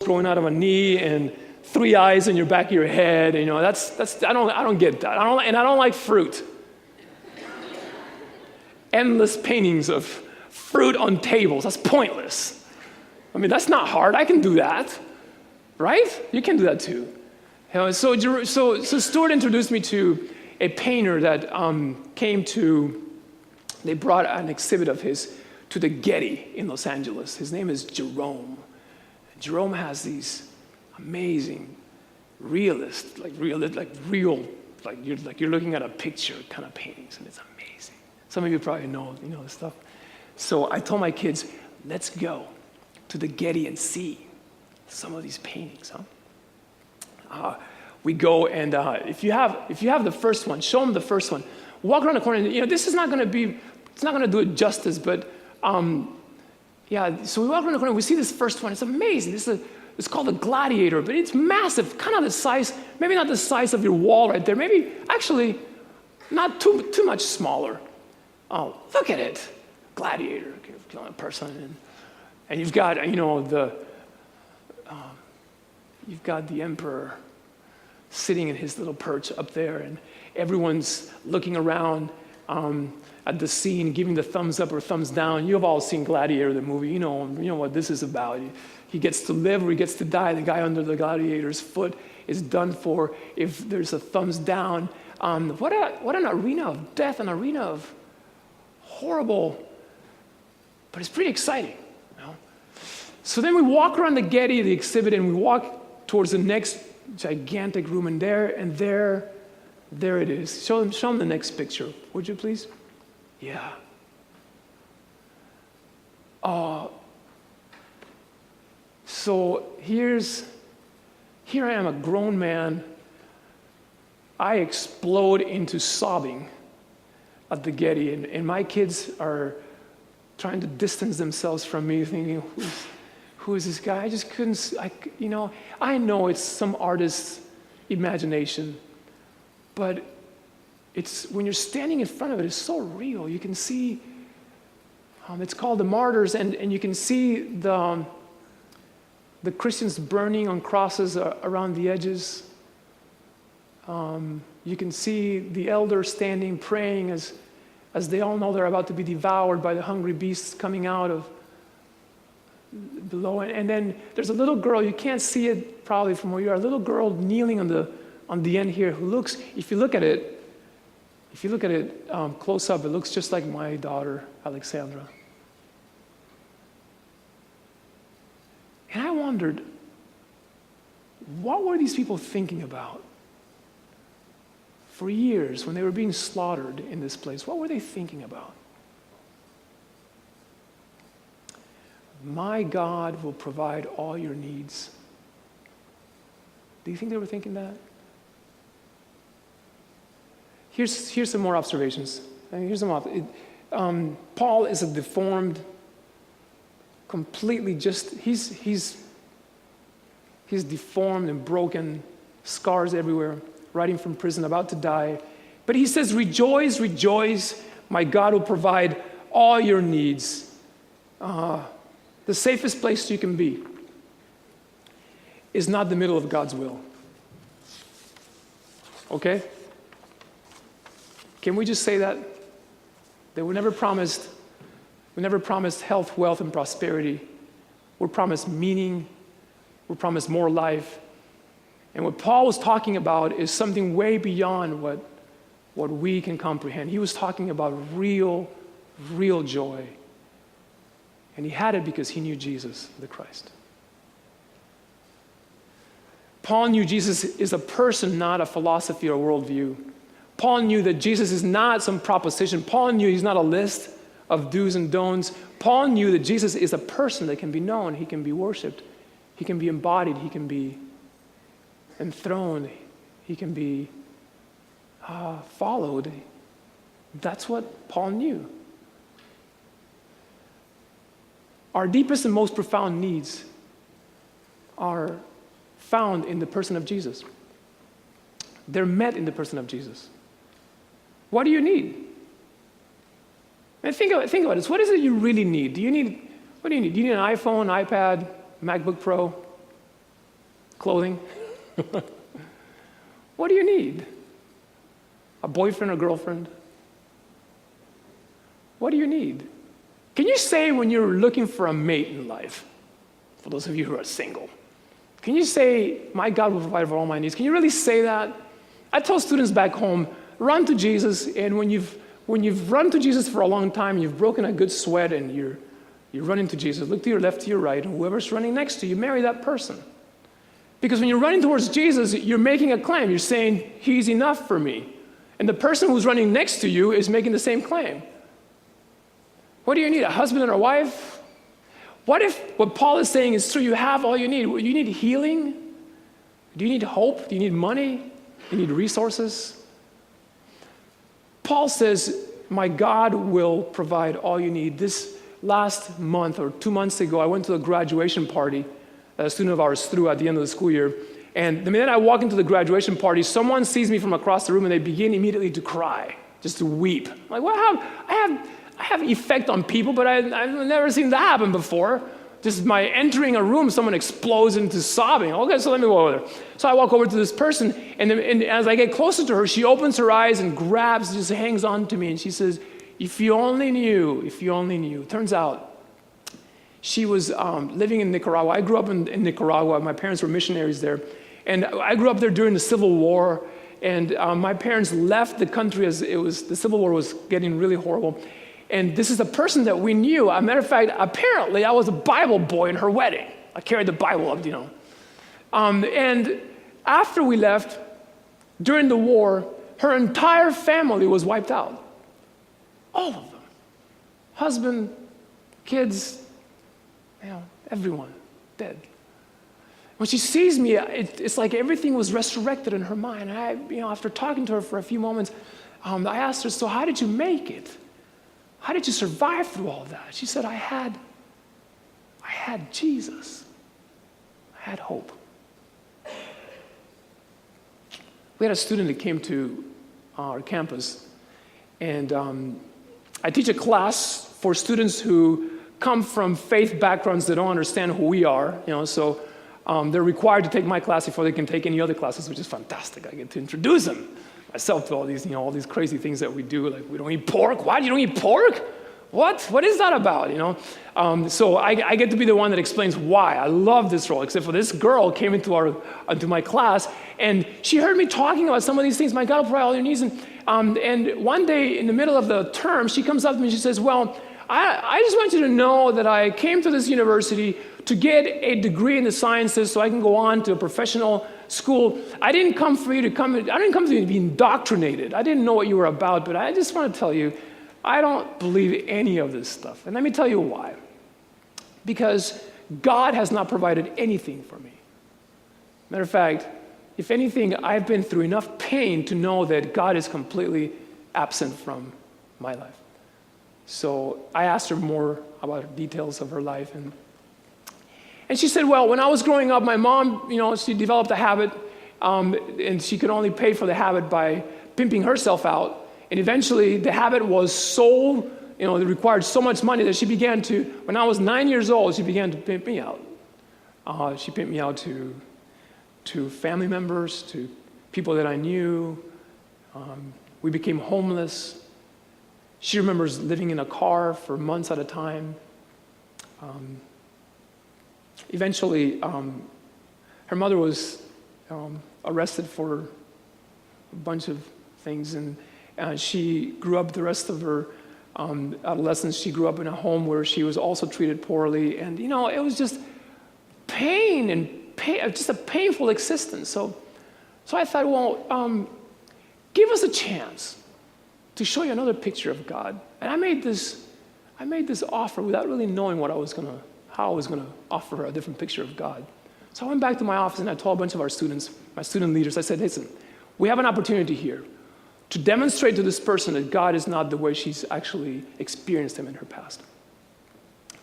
growing out of a knee and 3 eyes in your back of your head. You know, that's I don't get that. I don't like fruit. Endless paintings of fruit on tables. That's pointless. I mean, that's not hard. I can do that, right? You can do that too. You know, so Stuart introduced me to a painter that they brought an exhibit of his to the Getty in Los Angeles. His name is Jerome. Jerome has these amazing realist, like you're looking at a picture kind of paintings, and it's amazing. Some of you probably know this stuff. So I told my kids, let's go to the Getty and see some of these paintings, we go and if you have the first one, show them the first one. Walk around the corner. And, this is not going to do it justice, but So we walk around the corner. We see this first one. It's amazing. It's called a Gladiator, but it's massive, kind of the size, maybe not the size of your wall right there. Maybe actually not too much smaller. Oh, look at it, Gladiator, killing a person, and you've got you've got the emperor sitting in his little perch up there, and everyone's looking around at the scene, giving the thumbs up or thumbs down. You've all seen Gladiator, the movie. You know what this is about. He gets to live or he gets to die. The guy under the gladiator's foot is done for if there's a thumbs down. What an arena of death, an arena of horrible, but it's pretty exciting. So then we walk around the Getty, the exhibit, and we walk towards the next gigantic room, and there it is. Show them the next picture, would you please? Yeah. So here I am, a grown man. I explode into sobbing at the Getty, and my kids are trying to distance themselves from me, thinking, who is this guy? I just couldn't, I know it's some artist's imagination, but it's when you're standing in front of it, it's so real. You can see, it's called The Martyrs, and you can see the Christians burning on crosses around the edges. You can see the elders standing praying as they all know they're about to be devoured by the hungry beasts coming out of below. And then there's a little girl, you can't see it probably from where you are, a little girl kneeling on the end here who looks, if you look at it close up, it looks just like my daughter, Alexandra. And I wondered, what were these people thinking about? For years, when they were being slaughtered in this place, what were they thinking about? My God will provide all your needs. Do you think they were thinking that? Here's some more observations. Paul is a deformed, completely he's deformed and broken, scars everywhere, writing from prison, about to die. But he says, rejoice, rejoice, my God will provide all your needs. The safest place you can be is not the middle of God's will. Okay? Can we just say that? That we're never promised health, wealth, and prosperity. We're promised meaning. We're promised more life. And what Paul was talking about is something way beyond what we can comprehend. He was talking about real joy. And he had it because he knew Jesus, the Christ. Paul knew Jesus is a person, not a philosophy or worldview. Paul knew that Jesus is not some proposition. Paul knew he's not a list of do's and don'ts. Paul knew that Jesus is a person that can be known. He can be worshiped. He can be embodied. He can be enthroned. He can be followed. That's what Paul knew. Our deepest and most profound needs are found in the person of Jesus. They're met in the person of Jesus. What do you need? And think about this. What is it you really need? What do you need? Do you need an iPhone, iPad, MacBook Pro? clothing? What do you need? A boyfriend or girlfriend? What do you need? Can you say when you're looking for a mate in life, for those of you who are single, can you say, my God will provide for all my needs? Can you really say that? I tell students back home, run to Jesus, and when you've run to Jesus for a long time, you've broken a good sweat, and you're running to Jesus, look to your left, to your right, and whoever's running next to you, marry that person. Because when you're running towards Jesus, you're making a claim. You're saying, he's enough for me. And the person who's running next to you is making the same claim. What do you need, a husband and a wife? What if what Paul is saying is true? You have all you need. You need healing? Do you need hope? Do you need money? Do you need resources? Paul says, my God will provide all you need. This last month or 2 months ago, I went to a graduation party that a student of ours threw at the end of the school year. And the minute I walk into the graduation party, someone sees me from across the room and they begin immediately to cry, just to weep. I'm like, well, I have effect on people, but I've never seen that happen before. Just my entering a room, someone explodes into sobbing. Okay, so let me go over there. So I walk over to this person, and as I get closer to her, she opens her eyes and grabs, just hangs on to me, and she says, if you only knew, if you only knew. Turns out, she was living in Nicaragua. I grew up in Nicaragua. My parents were missionaries there. And I grew up there during the Civil War, and my parents left the country as the Civil War was getting really horrible. And this is a person that we knew. As a matter of fact, apparently I was a Bible boy in her wedding. I carried the Bible up, and after we left, during the war, her entire family was wiped out. All of them. Husband, kids, everyone dead. When she sees me, it's like everything was resurrected in her mind. And after talking to her for a few moments, I asked her, so how did you make it? How did you survive through all of that? She said, I had Jesus. I had hope. We had a student that came to our campus, and I teach a class for students who come from faith backgrounds that don't understand who we are, so they're required to take my class before they can take any other classes, which is fantastic. I get to introduce them myself to all these crazy things that we do, like we don't eat pork. What? You don't eat pork? What is that about? So I get to be the one that explains why. I love this role, except for this girl came into my class, and she heard me talking about some of these things. My God will provide all your needs. And one day in the middle of the term, she comes up to me and she says, well, I just want you to know that I came to this university to get a degree in the sciences so I can go on to a professional school. I didn't come for you to be indoctrinated. I didn't know what you were about, but I just want to tell you, I don't believe any of this stuff. And let me tell you why. Because God has not provided anything for me. Matter of fact, if anything, I've been through enough pain to know that God is completely absent from my life. So I asked her more about details of her life, and she said, well, when I was growing up, my mom, she developed a habit, and she could only pay for the habit by pimping herself out. And eventually, the habit was so, it required so much money that she began to, when I was 9 years old, she began to pimp me out. She pimped me out to family members, to people that I knew. We became homeless. She remembers living in a car for months at a time. Eventually, her mother was arrested for a bunch of things, and she grew up the rest of her adolescence. She grew up in a home where she was also treated poorly, and it was just pain, just a painful existence. So I thought, well, give us a chance to show you another picture of God. And I made this offer without really knowing how I was gonna offer her a different picture of God. So I went back to my office and I told a bunch of our students, my student leaders, I said, listen, we have an opportunity here to demonstrate to this person that God is not the way she's actually experienced him in her past.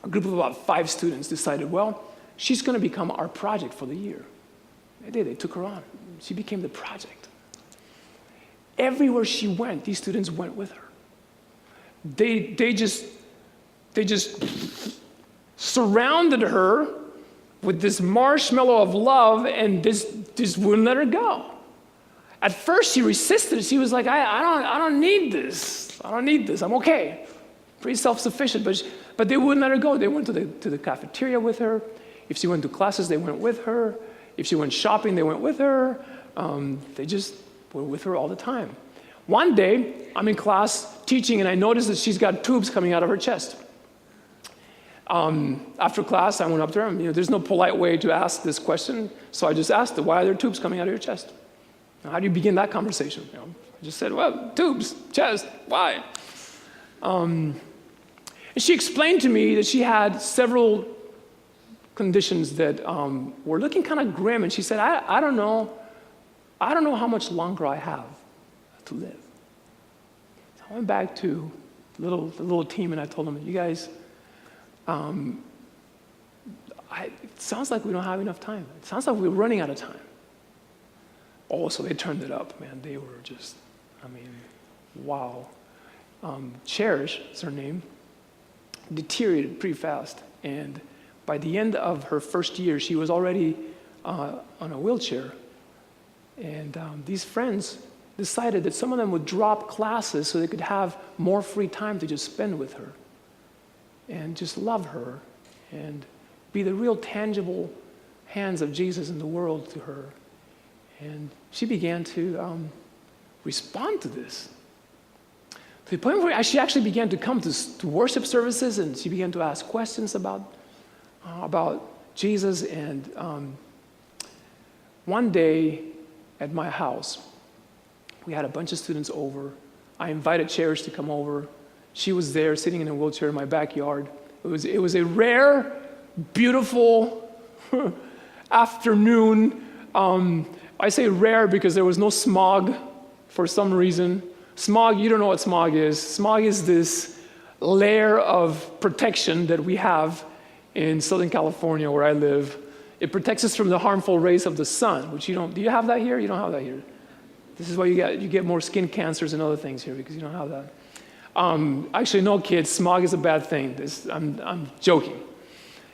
A group of about 5 students decided, well, she's gonna become our project for the year. They did, they took her on. She became the project. Everywhere she went, these students went with her. They just surrounded her with this marshmallow of love and just wouldn't let her go. At first, she resisted. She was like, I don't need this. I don't need this. I'm okay. Pretty self-sufficient. But they wouldn't let her go. They went to the cafeteria with her. If she went to classes, they went with her. If she went shopping, they went with her. They just were with her all the time. One day, I'm in class teaching, and I noticed that she's got tubes coming out of her chest. After class, I went up to her, and there's no polite way to ask this question, so I just asked her, why are there tubes coming out of your chest? Now, how do you begin that conversation? I just said, well, tubes, chest, why? And she explained to me that she had several conditions that were looking kind of grim, and she said, I don't know how much longer I have to live. So I went back to the little team, and I told them, you guys, it sounds like we don't have enough time. It sounds like we're running out of time. Oh, so they turned it up, man. They were just, wow. Cherish is her name, deteriorated pretty fast. And by the end of her first year, she was already on a wheelchair. And these friends decided that some of them would drop classes so they could have more free time to just spend with her and just love her and be the real tangible hands of Jesus in the world to her. And she began to respond to this. To the point where she actually began to come to worship services, and she began to ask questions about Jesus. And one day at my house, we had a bunch of students over. I invited Cherish to come over. She was there sitting in a wheelchair in my backyard. It was a rare, beautiful afternoon. I say rare because there was no smog for some reason. Smog, you don't know what smog is. Smog is this layer of protection that we have in Southern California where I live. It protects us from the harmful rays of the sun, which you don't. Do you have that here? You don't have that here. This is why you get more skin cancers and other things here, because you don't have that. Actually, no, kids, smog is a bad thing. I'm joking.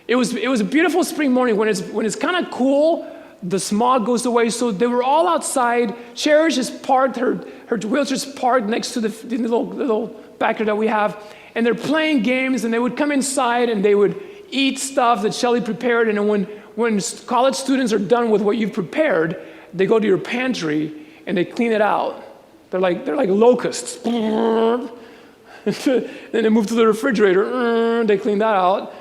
It was a beautiful spring morning when it's kind of cool. The smog goes away, so they were all outside. Cherish is parked, her wheelchair's parked next to the little backyard that we have, and they're playing games, and they would come inside and they would eat stuff that Shelly prepared, and when college students are done with what you've prepared, they go to your pantry and they clean it out. They're like locusts. Then they move to the refrigerator, they clean that out.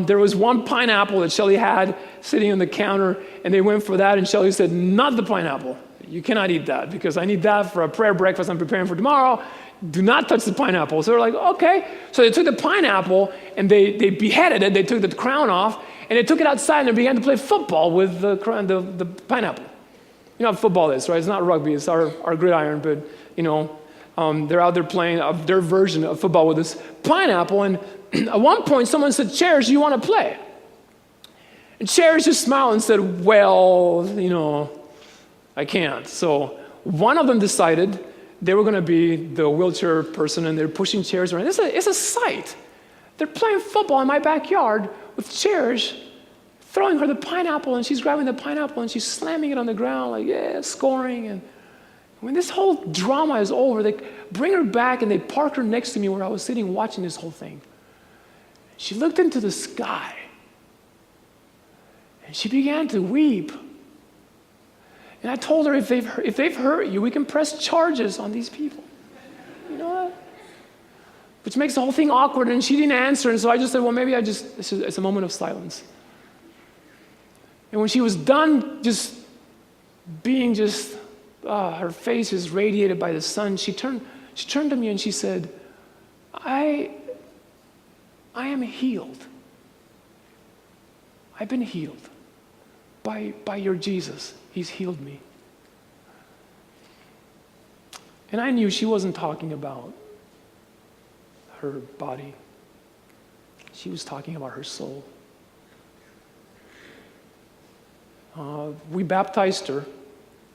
There was one pineapple that Shelly had sitting on the counter, and they went for that, and Shelly said, not the pineapple. You cannot eat that, because I need that for a prayer breakfast I'm preparing for tomorrow. Do not touch the pineapple. So they're like, okay. So they took the pineapple, and they beheaded it. They took the crown off, and they took it outside, and they began to play football with the pineapple. You know what football is, right? It's not rugby. It's our gridiron, but, they're out there playing their version of football with this pineapple, and at one point, someone said, Cherish, you want to play? And Cherish just smiled and said, well, I can't. So one of them decided they were going to be the wheelchair person, and they're pushing chairs around. It's a sight. They're playing football in my backyard with Cherish, throwing her the pineapple, and she's grabbing the pineapple, and she's slamming it on the ground, like, yeah, scoring. And when this whole drama is over, they bring her back, and they park her next to me where I was sitting watching this whole thing. She looked into the sky, and she began to weep. And I told her, if they've hurt you, we can press charges on these people. You know what? Which makes the whole thing awkward, and she didn't answer, and so I just said, well, maybe it's a moment of silence. And when she was done just being her face is radiated by the sun, she turned to me and she said, I am healed. I've been healed by your Jesus. He's healed me. And I knew she wasn't talking about her body. She was talking about her soul. We baptized her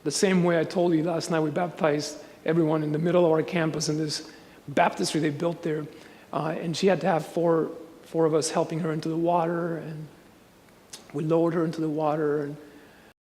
the same way I told you last night. We baptized everyone in the middle of our campus in this baptistry they built there. And she had to have four of us helping her into the water. We lowered her into the water, and